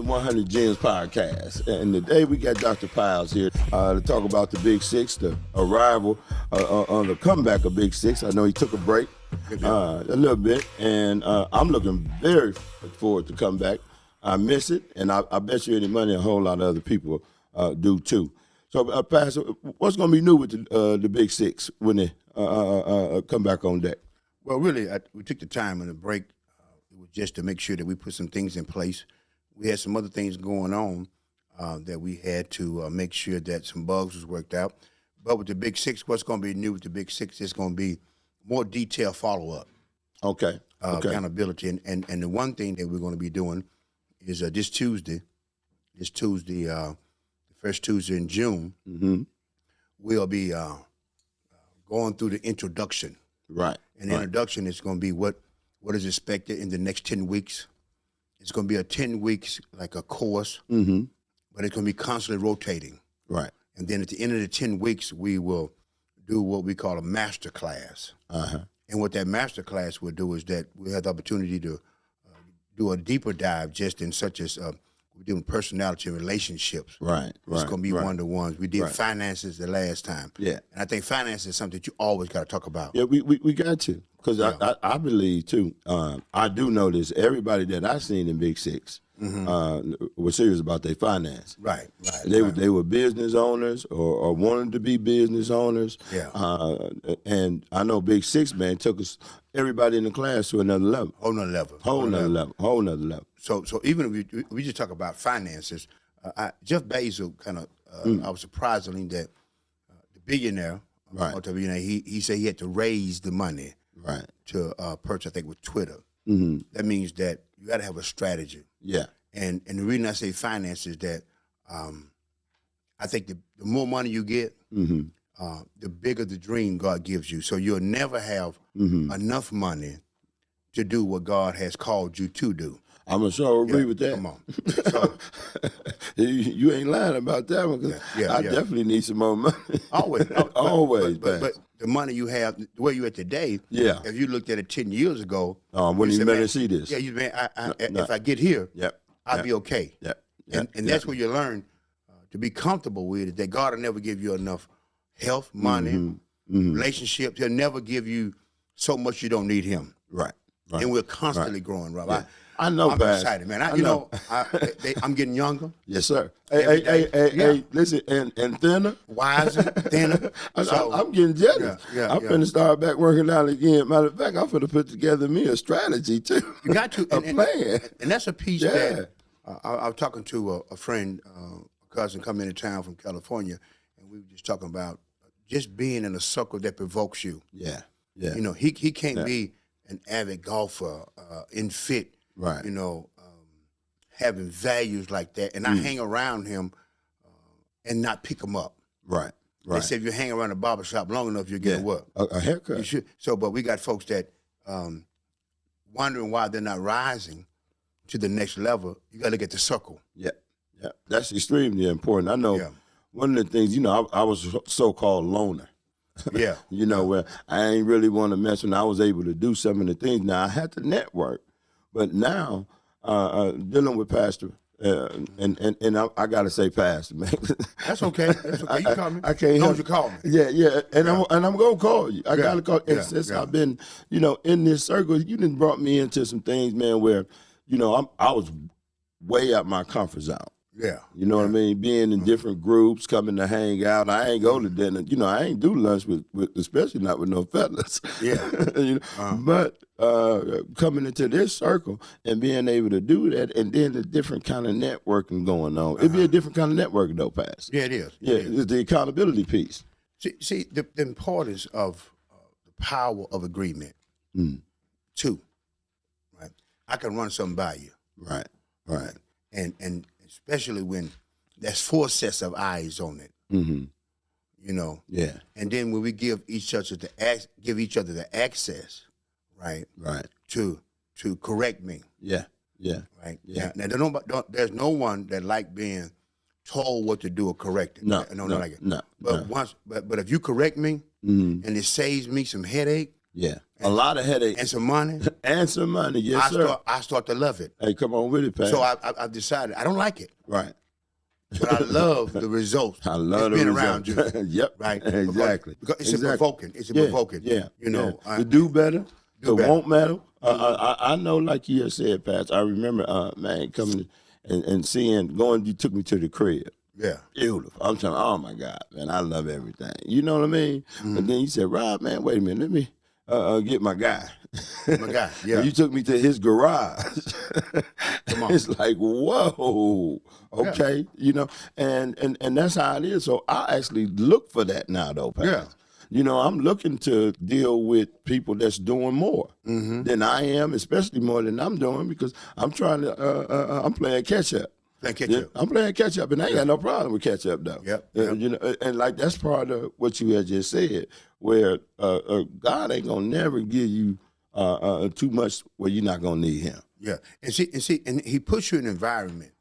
100 Gems podcast. And today we got Dr. Pyles here to talk about the Big Six, the arrival on the comeback of Big Six. I know he took a break a little bit, and I'm looking very forward to come back. I miss it, and I bet you any money a whole lot of other people do too. So, Pastor, what's going to be new with the Big Six when they come back on deck? Well, really, we took the time in the break just to make sure that we put some things in place. We had some other things going on that we had to make sure that some bugs was worked out. But with the Big Six, what's going to be new with the Big Six is going to be more detailed follow-up. Okay. Accountability. And the one thing that we're going to be doing is this Tuesday, the first Tuesday in June, we'll be going through the introduction. Right. And the introduction is going to be what is expected in the next 10 weeks. It's going to be a 10 weeks, like a course, but it's going to be constantly rotating. Right. And then at the end of the 10 weeks, we will do what we call a master class. And what that master class will do is that we have the opportunity to do a deeper dive just in such as we're doing personality and relationships. Right. It's going to be one-to-ones. We did finances the last time. Yeah. And I think finance is something that you always got to talk about. Yeah, we got to. Because I believe, too, I do notice everybody that I seen in Big Six was serious about their finance. Right. They were business owners or wanted to be business owners. Yeah. And I know Big Six, man, took us, everybody in the class to another level. Whole nother level. Whole nother level. So even if we just talk about finances, Jeff Bezos kind of, I was surprised that the billionaire, multi-billionaire, he said he had to raise the money. Right. To purchase, I think, with Twitter. That means that you got to have a strategy. Yeah. And the reason I say finance is that I think the more money you get, the bigger the dream God gives you. So you'll never have enough money to do what God has called you to do. I'm going to sure agree with that. Come on. So, you ain't lying about that one, because I definitely need some more money. Always. But the money you have, the way you're at today, if you looked at it 10 years ago, wouldn't even better see this. Yeah, if I get here, I'll be okay. And that's where you learn to be comfortable with it, that God will never give you enough health, money, relationships. He'll never give you so much you don't need him. Right. And we're constantly growing, Rob. Yeah. I'm excited, man. I'm getting younger. Yes, sir. Hey, listen, and thinner. Wiser, thinner. I'm getting jealous. I'm finna start back working out again. Matter of fact, I'm finna put together me a strategy, too. You got to. a plan. And that's a piece that I was talking to a friend, a cousin coming into town from California, and we were just talking about just being in a circle that provokes you. Yeah. You know, he can't be an avid golfer, in fit. Right. You know, having values like that. And I hang around him and not pick him up. Right. They say if you hang around a barbershop long enough, you'll get a what? A haircut. You should. So, but we got folks that wondering why they're not rising to the next level. You got to look at the circle. Yeah. That's extremely important. I know one of the things, I was a so-called loner. Yeah. Where I ain't really want to mess when I was able to do some of the things. Now, I had to network. But now, dealing with Pastor, and I got to say Pastor, man. That's okay. You call me. I can't help you call me. Yeah. And I'm going to call you. I got to call. And since I've been, in this circle, you done brought me into some things, man, where, I was way out my comfort zone. Yeah. You know what I mean? Being in different groups, coming to hang out. I ain't go to dinner. I ain't do lunch with especially not with no fellas. Yeah. But coming into this circle and being able to do that, and then the different kind of networking going on. It'd be a different kind of networking, though, Pastor. Yeah, it is. It's the accountability piece. See the importance of the power of agreement. Two, right? I can run something by you. Right. And especially when there's 4 sets of eyes on it. Yeah. And then when we give each other the access, right? Right. To correct me. Yeah. Right. Yeah. Now there's no one that like being told what to do or corrected. No. Like it. No. But but if you correct me and it saves me some headache, Yeah. A lot of headache. and some money, And some money. Yes, sir. I start to love it. Hey, come on with it, Pat. So I've decided I don't like it, right. but I love the results. I love it's the being around you. Yep. Right? Exactly. Because it's exactly. a provoking. It's a Yeah, provoking. Yeah. You know, to do better, do it better. won't matter. I know, like you had said, Pat. I remember, man, coming and seeing, you took me to the crib. Yeah. Beautiful. I'm telling, oh my God, man, I love everything. You know what I mean? Mm-hmm. And then you said, Rob, man, wait a minute, let me get my guy. My guy, yeah. You took me to his garage. Come on. It's like, whoa, okay, you know, and that's how it is. So I actually look for that now, though, Pat. Yeah. You know, I'm looking to deal with people that's doing more than I am, especially more than I'm doing, because I'm trying to, I'm playing catch up. Thank you. Yeah, I'm playing catch up, and I ain't got no problem with catch up, though. Yep. You know, and like that's part of what you had just said, where God ain't gonna never give you too much where you're not gonna need Him. Yeah. And He puts you in an environment.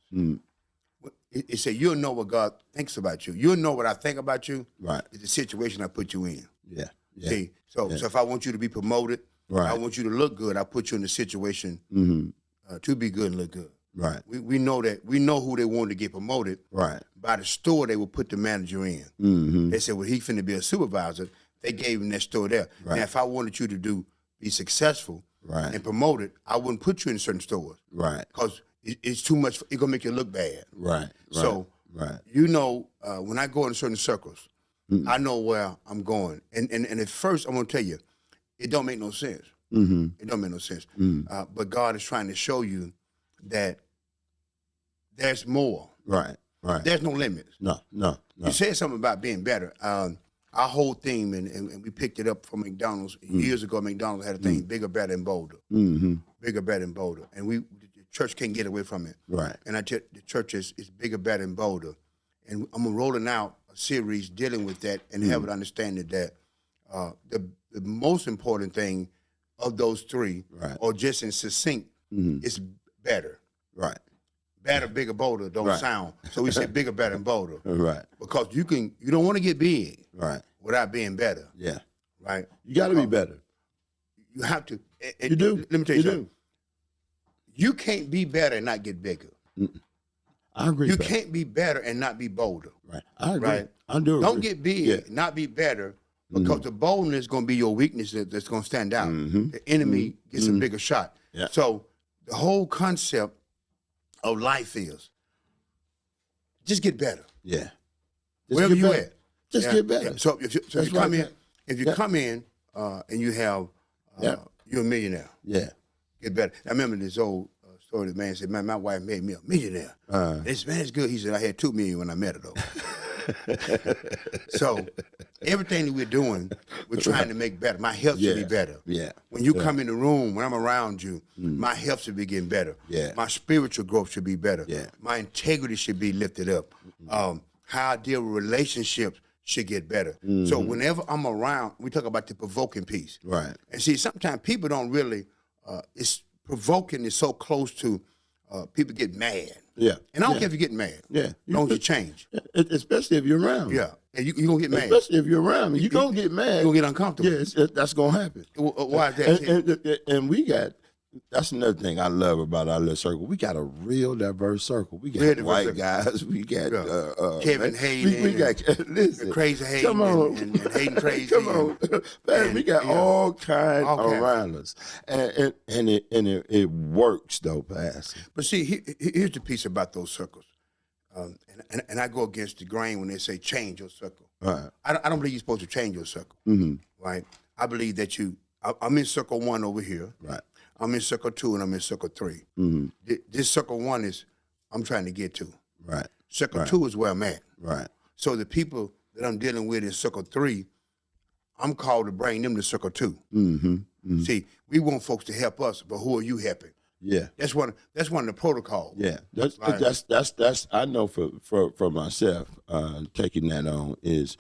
It said you'll know what God thinks about you. You'll know what I think about you. Right. It's the situation I put you in. Yeah. Yeah. See, so if I want you to be promoted, Right. I want you to look good. I put you in the situation to be good and look good. Right. We know that. We know who they wanted to get promoted. Right. By the store they would put the manager in. They said, well, he finna be a supervisor. They gave him that store there. Right. Now, if I wanted you to be successful Right. and promoted, I wouldn't put you in certain stores. Right. Because it's too much. It's going to make you look bad. Right. So, right. you know, when I go in certain circles, I know where I'm going. And at first, I'm going to tell you, it don't make no sense. It don't make no sense. But God is trying to show you that there's more. Right. Right. There's no limits. No. You said something about being better. Our whole theme, and we picked it up from McDonald's. Years ago, McDonald's had a thing, bigger, better, and bolder. Bigger, better, and bolder. And the church can't get away from it. Right. And the church is bigger, better, and bolder. And I'm rolling out a series dealing with that and have an understanding that the most important thing of those three, Right. or just in succinct, is better. Right. Better, bigger, bolder don't Right. sound. So we say bigger, better, and bolder. Right. Because you don't want to get big Right. without being better, Yeah. right? You got to be better. You have to. You do. Let me tell you something. do. You can't be better and not get bigger. I agree. You Pat. can't be better and not be bolder. Right. I agree. Right. I do. Don't agree. get big, Yeah. not be better, because the boldness is going to be your weakness that's going to stand out. The enemy gets a bigger shot. Yeah. So the whole concept of life is just get better. Yeah. Just Wherever get you better. at. Just Yeah, get better. yeah. So if you That's come right, in, Pat. if you Yeah. come in and you have Yeah. you're a millionaire, Yeah. get better. I remember this old story. The man said, "Man, my wife made me a millionaire." This man is good. He said, "I had $2 million when I met her, though." So everything that we're doing, we're trying to make better. My health should be Yeah. better. Yeah. When you come in the room, when I'm around you, my health should be getting better. Yeah. My spiritual growth should be better. Yeah. My integrity should be lifted up. How I deal with relationships should get better. So whenever I'm around, we talk about the provoking piece. Right. And see, sometimes people don't really, it's provoking is so close to people get mad. Yeah. And I don't Yeah. care if you get mad. Yeah. As long as you change. Especially if you're around. me. Yeah. And you're going to get mad. Especially if you're around me. You're going to get mad. You're going to get uncomfortable. Yeah, that's going to happen. Why is that? And we got, that's another thing I love about our little circle. We got a real diverse circle. We got Real diverse white circle. guys. We got Kevin man, Hayden We got listen. Crazy Hayden Come on, and Hayden Crazy. Come on, man. We got all kind around us, and it works though, Pastor. But see, here's the piece about those circles, and I go against the grain when they say change your circle. Right. I don't believe you're supposed to change your circle. Right. I believe that I'm in circle 1 over here. Right. I'm in circle 2 and I'm in circle 3. This circle 1 is I'm trying to get to. Right. Circle 2 is where I'm at. Right. So the people that I'm dealing with in circle 3, I'm called to bring them to circle 2. See, we want folks to help us, but who are you helping? Yeah. That's one of the protocols. Yeah, that's Right. that's I know for myself, taking that on is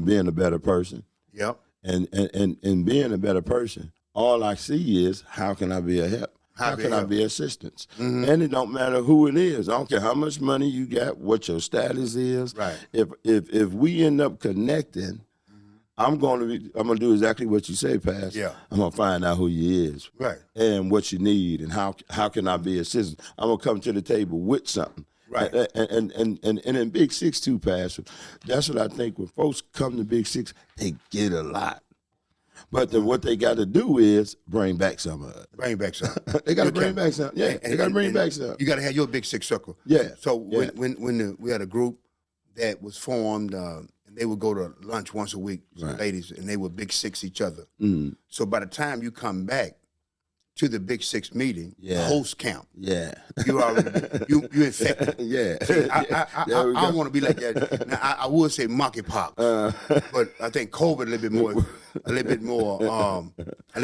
being a better person, Yep. and being a better person. All I see is how can I be a help? How be can a I help. be assistance? And it don't matter who it is. I don't care how much money you got, what your status is. Right. If we end up connecting, I'm gonna do exactly what you say, Pass. Yeah. I'm gonna find out who you is, Right. and what you need, and how can I be assistant. I'm gonna come to the table with something. Right. And in Big Six too, Pastor. That's what I think. When folks come to Big Six, they get a lot. But what they got to do is bring back some of it. Bring back some. They got to bring back some. Yeah, they got to bring back some. You got to have your Big Six circle. Yeah. So Yeah. when we had a group that was formed, and they would go to lunch once a week, some ladies, and they would Big Six each other. Mm. So by the time you come back to the Big Six meeting, the host count. Yeah. You already you infected. Yeah. I want to be like that. Now, I would say monkeypox, but I think COVID a little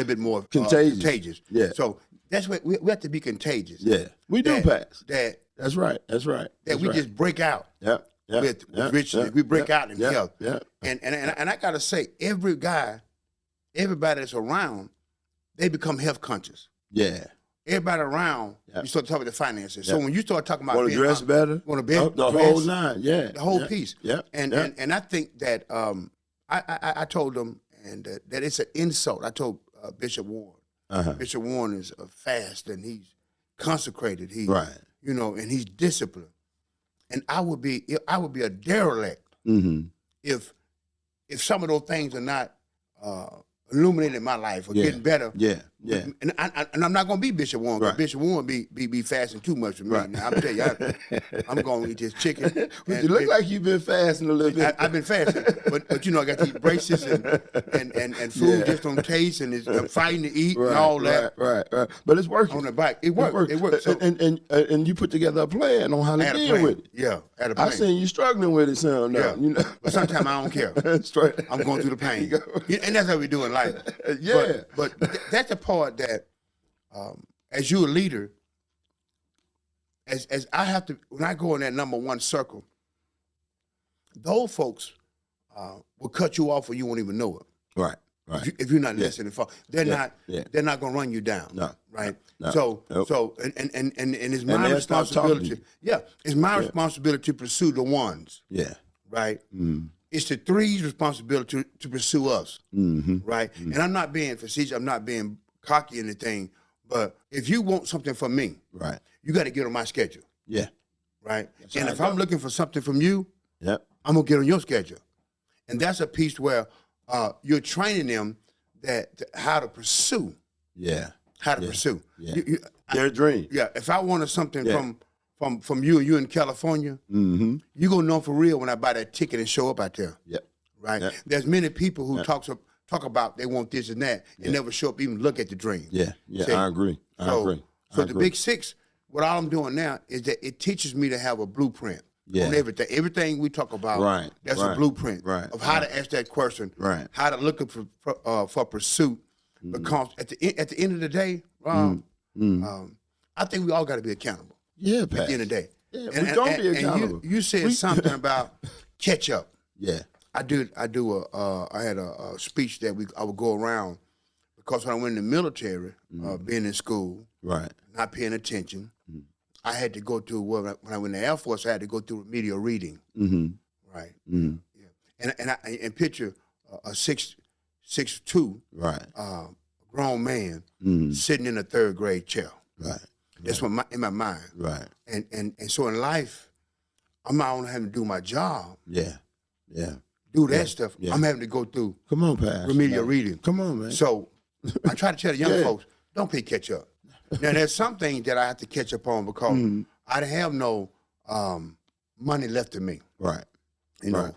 bit more contagious. Yeah. So that's what we have to be contagious. Yeah. We do, Pass. That's right. That's right. That we just break out. Yep. Yep. With Yep. richness. We break out in health. Yeah. And I gotta say, everybody that's around, they become health conscious. Yeah. Everybody around, you start talking about the finances. So when you start talking about want to dress better, want to the whole nine, the whole piece. Yeah. And I think that I told them that it's an insult. I told Bishop Warren. Bishop Warren is a fast and he's consecrated. And he's disciplined. And I would be a derelict if some of those things are not illuminating my life or getting better. Yeah. And I'm not gonna be Bishop Warren because Bishop Warren be fasting too much for me. Now, I'm telling you, I'm gonna eat this chicken. But you look like you've been fasting a little bit. I've been fasting, but I got these braces and food just don't taste, and I'm fighting to eat and all that. Right. But it's working On the bike, it works. So, and you put together a plan on how to deal with it. Yeah, at a plan. I seen you struggling with it, son. Yeah. But sometimes I don't care. Straight. I'm going through the pain, and that's how we do in life. Yeah. But that's the part that, as you're a leader, as I have to, when I go in that number one circle, those folks will cut you off or you won't even know it. Right. If you're not listening, they're not gonna run you down. No. Right. No. So and it's my responsibility. Yeah, it's my responsibility to pursue the ones. Yeah. Right. It's the three's responsibility to pursue us. Right. And I'm not being facetious. I'm not being cocky or anything. But if you want something from me, you got to get on my schedule. Yeah. Right. And if I'm looking for something from you, I'm gonna get on your schedule. And that's a piece where you're training them how to pursue. Yeah. How to pursue. Yeah. Their dream. Yeah. If I wanted something from you in California, you're gonna know for real when I buy that ticket and show up out there. Yep. Right. Yep. There's many people who talk about they want this and that and never show up, even look at the dream. Yeah. See? I agree. So the Big Six, what all I'm doing now is that it teaches me to have a blueprint on everything. Everything we talk about, that's a blueprint of how to ask that question, how to look for pursuit. Because at the end of the day, I think we all got to be accountable. Yeah, Pat. At the end of the day. Yeah, we don't be accountable. And you said something about catch up. Yeah. I had a speech that I would go around because when I went in the military, being in school, not paying attention, I had to go through, when I went in the Air Force, I had to go through remedial reading. Right. Yeah. And picture a 6'2", grown man sitting in a third grade chair. That's what in my mind. And so in life, I'm not only having to do my job. Do that stuff. I'm having to go through. Come on, Pat. Remedial reading. Come on, man. So I try to tell the young folks, don't play catch up. Now there's some things that I have to catch up on because I didn't have no money left in me. You know,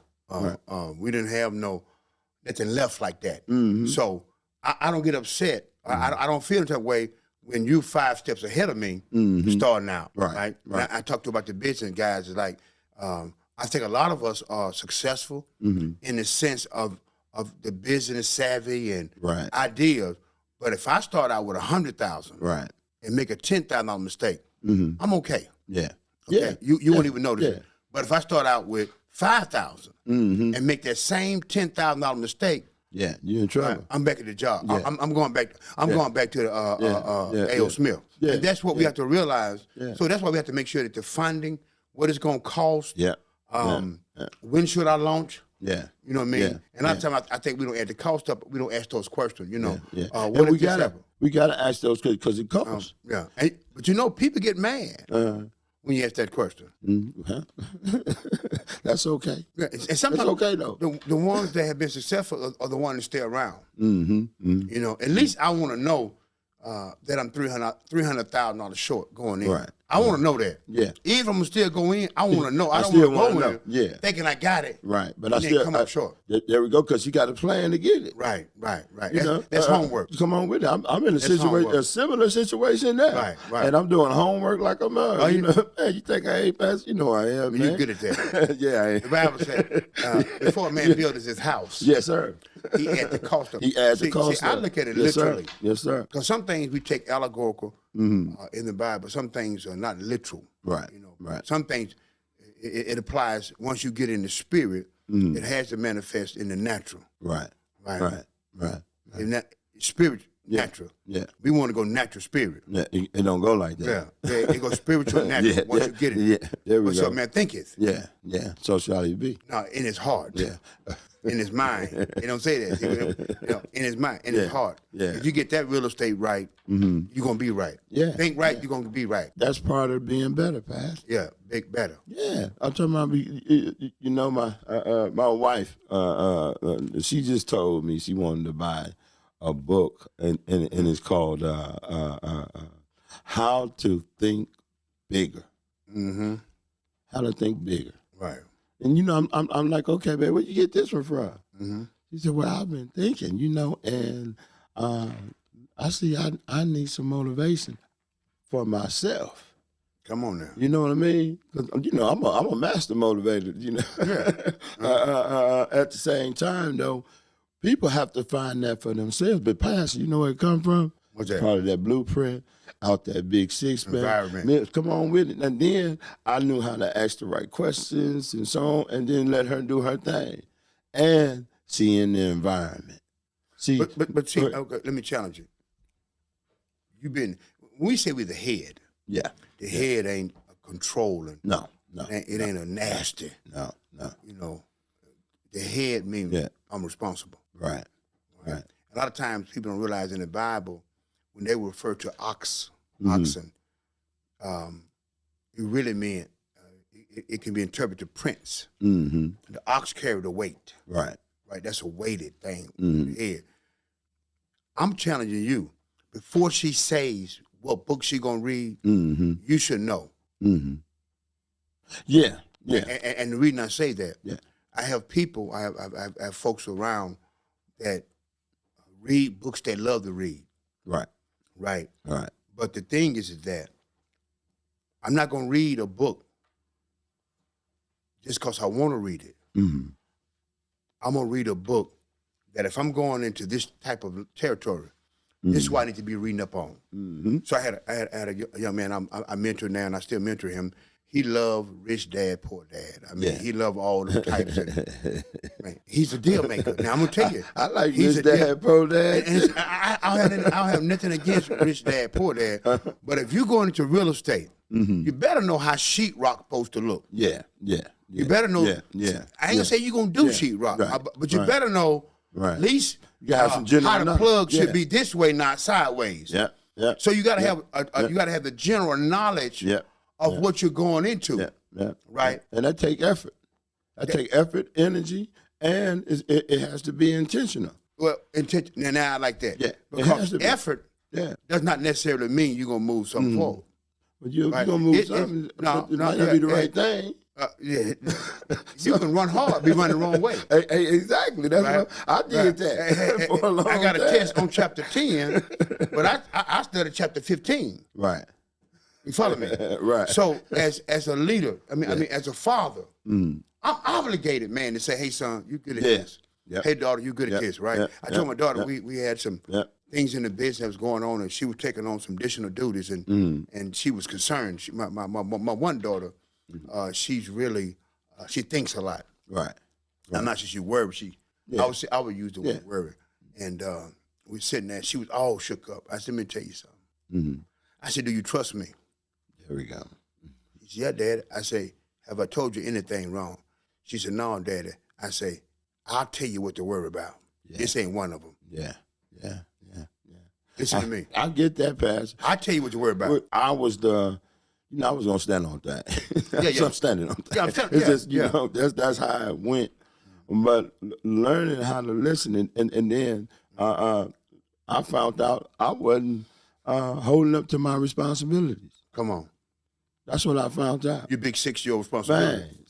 we didn't have nothing left like that. So I don't get upset. I don't feel that way when you 5 steps ahead of me starting out. Right. I talked about the business guys. It's like I think a lot of us are successful in the sense of the business savvy and ideas. But if I start out with 100,000 and make a $10,000 mistake, I'm okay. Okay. You won't even notice it. But if I start out with 5,000 and make that same $10,000 mistake, you're in trouble. I'm back at the job. I'm going back. Going back to the A.O. Smith. And that's what we have to realize. So that's why we have to make sure that the funding, what it's going to cost. When should I launch? You know what I mean? Yeah. And a lot of times I think we don't add the cost up. We don't ask those questions. You know, Yeah. what And if this happen? we gotta ask those because it costs. Yeah. But people get mad when you ask that question. That's okay. Yeah, and sometimes That's okay though. The ones that have been successful are the ones that stay around. Mm-hmm. You know, at least I want to know that I'm $300,000 short going in. Right. I want to know that. Yeah. Even if I'm still going in, I want to know. I don't still want to wanna go know. in Yeah. thinking I got it. Right. But And then come up short. There we go, because you got a plan to get it. Right. You know, That's homework. Come on with it. I'm in homework. a similar situation now. Right. And I'm doing homework like I'm you know, man, you think I ain't passed? You know I am, man. You're good at that. Yeah, I am. The Bible said, before a man builds his house, Yes, sir. he adds the cost of it. He adds the cost. See, I look at it Yes, literally. Sir. Yes, sir. Because some things we take allegorical in the Bible. Some things are not literal. Right. You know, Right. Some things it applies once you get in the spirit. It has to manifest in the natural. Right. Right. And And that spirit natural. Yeah. We want to go natural spirit. Yeah. It don't go like that. Yeah. It goes spiritual natural once you get it. Yeah. There we What's go. up, man? Thinketh. Yeah. So shall he be. No, in his heart. Yeah. In his mind. They don't say that. In his mind, in his heart. Yeah. If you get that real estate right, you're going to be right. Yeah. Think right, you're going to be right. That's part of being better, Pastor. Yeah, better. Yeah, I'm talking about. You know, my wife. She just told me she wanted to buy a book, and it's called "How to Think Bigger." Mm-hmm. How to think bigger. Right. And you know, I'm like, okay, babe, where'd you get this one from? Mm-hmm. She said, well, I've been thinking, you know, and I see I need some motivation for myself. Come on now. You know what I mean? 'Cause, you know, I'm a master motivator. You know, at the same time though, people have to find that for themselves. But Pastor, you know where it come from? What's that? Part of that blueprint, out that big six, man. Environment. Man, come on with it. And then I knew how to ask the right questions and so on, and then let her do her thing, and seeing the environment. See, But see, okay, let me challenge you. When we say we're the head, yeah, the head ain't a controlling. no, It ain't a nasty. no, You know, the head means I'm responsible. right. A lot of times people don't realize in the Bible when they refer to oxen, it really meant it can be interpreted prince. Mm-hmm. The ox carried the weight. Right. That's a weighted thing. Mhm. The head. I'm challenging you. Before she says what book she gonna read, Mm-hmm. you should know. Mm-hmm. Yeah. And the reason I say that, Yeah. I have people, I have folks around that read books they love to read. Right. But the thing is that I'm not gonna read a book just because I want to read it. Mm-hmm. I'm gonna read a book that if I'm going into this type of territory, this is what I need to be reading up on. Mm-hmm. So I had a young man I mentor now, and I still mentor him. He loved Rich Dad, Poor Dad. I mean, he loved all those types. Man, he's a deal maker. Now I'm gonna tell you, I like he's Rich a Dad, Poor Dad. and I don't have nothing against Rich Dad, Poor Dad. But if you're going into real estate, you better know how sheetrock supposed to look. Yeah. You better know. Yeah. I ain't gonna say you're gonna do sheetrock, Right. but you better know at least You gotta have some general how the knowledge. plug should Yeah. be this way, not sideways. Yeah. So you gotta have you gotta have the general knowledge of what you're going into. Yeah. Right. And that take effort. That take effort, energy, and it has to be intentional. Well, intention. And now I like that. Yeah. It has Because to be. effort Yeah. does not necessarily mean you're gonna move something forward. But you're Right. gonna move It- something. no, but it no, might not be the yeah, right thing. Yeah. You can run hard, be running the wrong way. Hey, exactly. That's Right. what I did that for a long time. I got a test on chapter 10, but I studied chapter 15. Right. You follow me? Right. So as a leader, I mean as a father, I'm obligated, man, to say, hey son, you good at this. Yep. Hey daughter, you good at Yep. this, right? Yep. I told my daughter Yep. we had some Yep. things in the business that was going on, and she was taking on some additional duties, and she was concerned. My one daughter, she's really she thinks a lot. Right. I'm not sure she worried. I would use the word worry. And we were sitting there. She was all shook up. I said, let me tell you something. Mm-hmm. I said, do you trust me? There we go. She said, yeah, Dad. I say, have I told you anything wrong? She said, no, Daddy. I say, I'll tell you what to worry about. Yeah. This ain't one of them. Yeah. Listen to me. I get that, Pastor. I'll tell you what to worry about. I was I was gonna stand on that. So I'm standing on that. Yeah, it's just, you know, that's how it went. But learning how to listen, and then I found out I wasn't holding up to my responsibilities. Come on. That's what I found out. Your big 6-year-old responsibility.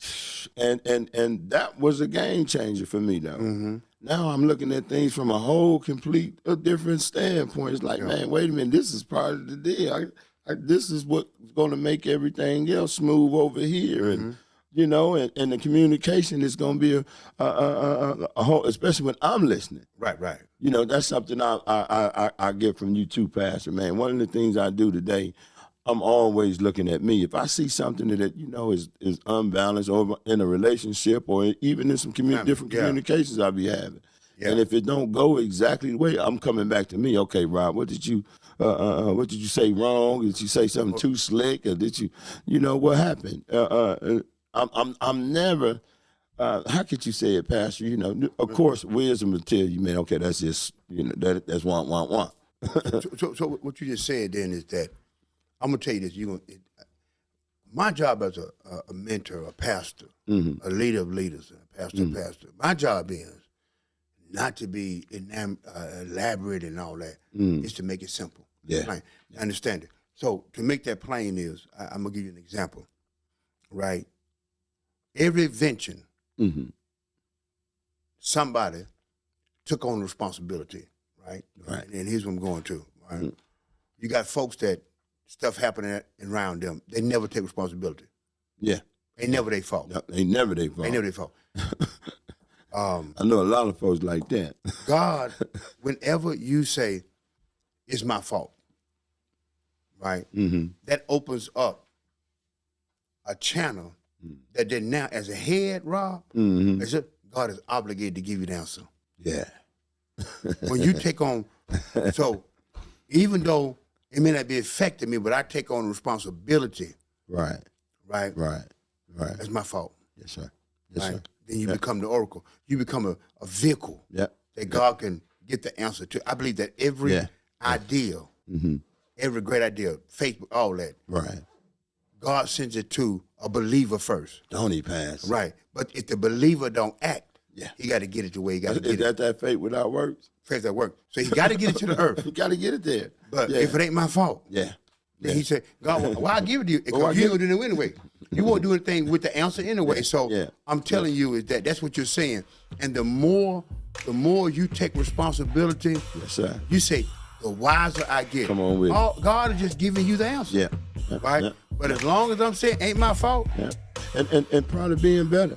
Man, and that was a game changer for me, though. Mm-hmm. Now I'm looking at things from a different standpoint. It's like, man, wait a minute, this is part of the deal. This is what's going to make everything else smooth over here, and you know, and the communication is going to be a whole, especially when I'm listening. Right. You know, that's something I get from you too, Pastor. Man, one of the things I do today, I'm always looking at me. If I see something that, you know, is unbalanced or in a relationship or even in some different communications I be having, and if it don't go exactly the way, I'm coming back to me. Okay, Rob, what did you say wrong? Did you say something too slick, or did you know what happened? I'm never. How could you say it, Pastor? You know, of course, wisdom will tell you, man. Okay, that's just, you know, that's want. So what you just said then is that I'm gonna tell you this. My job as a mentor, a pastor, a leader of leaders, a pastor, my job is not to be elaborate and all that. It's to make it simple. Yeah. Plain. Understand it. So to make that plain is, I'm gonna give you an example. Right. Every invention, somebody took on responsibility. Right. And here's what I'm going to. Right. You got folks that stuff happening around them, they never take responsibility. Yeah. Ain't never their fault. No, ain't never their fault. I know a lot of folks like that. God, whenever you say, it's my fault, right? That opens up a channel that then now, as a head, Rob, God is obligated to give you the answer. Yeah. When you take on, so even though it may not be affecting me, but I take on responsibility. Right. That's my fault. Yes, sir. Then you become the oracle. You become a vehicle that God can get the answer to. I believe that every idea, every great idea, Facebook, all that, God sends it to a believer first. Don't he, Pass? Right. But if the believer don't act, he got to get it the way he got to get it. Is that faith without works? Faith that works. So he got to get it to the earth. He got to get it there. But if it ain't my fault, then he said, God, why I give it to you? Because you ain't going to do it anyway. You won't do anything with the answer anyway. So I'm telling you is that's what you're saying. And the more you take responsibility, you say, the wiser I get. Come on with it. God is just giving you the answer. Right? But as long as I'm saying, ain't my fault. And part of being better.